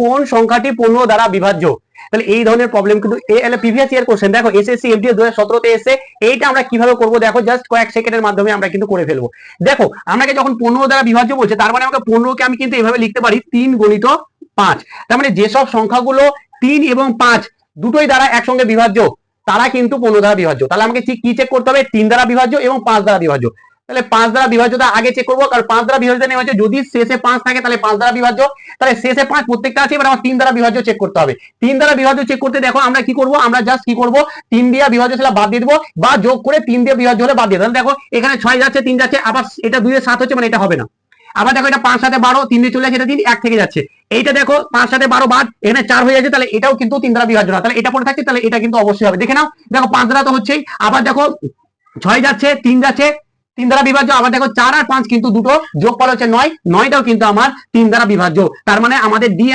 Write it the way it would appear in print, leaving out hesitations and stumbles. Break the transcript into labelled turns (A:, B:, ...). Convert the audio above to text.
A: কোন সংখ্যাটি 15 দ্বারা বিভাজ্য। তাহলে এই ধরনের প্রবলেম কিন্তু প্রিভিয়াস ইয়ার কোশ্চেন, দেখো এসএসসি এমটিএস 2017 তে এসে। এইটা আমরা কিভাবে করব দেখো, জাস্ট কয়েক সেকেন্ডের মাধ্যমে আমরা কিন্তু করে ফেলবো। দেখো আমাকে যখন 15 দ্বারা বিভাজ্য বলছে, তার মানে আমাকে 15 কে আমি কিন্তু এইভাবে লিখতে পারি 3 গুণিত 5। তার মানে যেসব সংখ্যাগুলো 3 এবং 5 দুটোই দ্বারা একসঙ্গে বিভাজ্য তারা কিন্তু 15 দ্বারা বিভাজ্য। তাহলে আমাকে কি চেক করতে হবে? 3 দ্বারা বিভাজ্য এবং 5 দ্বারা বিভাজ্য। তাহলে 5 দ্বারা বিভাজ্যতা আগে চেক করবো, কারণ 5 দ্বারা বিভাজ্য নেওয়া হচ্ছে, যদি শেষে 5 থাকে তাহলে 5 দ্বারা বিভাজ্য, তাহলে শেষে 5 প্রত্যেকটা আছে। এবার আমার 3 দ্বারা বিভাজ্য চেক করতে হবে। 3 দ্বারা বিভাজ্য চেক করতে দেখো আমরা কি করব, আমরা জাস্ট কি করব, 3 দিয়ে বিভাজ্য ছিল বাদ দিয়ে দেবো, বা যোগ করে 3 দিয়ে বিভাজ্য হলে বাদ দিয়ে দেবো। দেখো এখানে 6 যাচ্ছে, 3 যাচ্ছে, আবার এটা 2 এর 7 হচ্ছে, মানে এটা হবে না। আবার দেখো এটা 5 সাথে 12, 3 দিয়ে চলে যাচ্ছে, এটা 3 1 থেকে যাচ্ছে। এইটা দেখো 5 সাথে 12 বাদ, এখানে 4 হয়ে যাচ্ছে, তাহলে এটাও কিন্তু 3 দ্বারা বিভাজ্য না। তাহলে এটা পড়ে থাকছে, তাহলে এটা কিন্তু অবশ্যই হবে। দেখে নাও, দেখো 5 দ্বারা তো হচ্ছেই। আবার দেখো 6 যাচ্ছে, 3 যাচ্ছে, 3 দ্বারা বিভাজ্য। আবার দেখো 4 আর 5 কিন্তু দুটো যোগফল হচ্ছে 9, 9টাও কিন্তু আমার 3 দ্বারা বিভাজ্য। তার মানে আমাদের ডি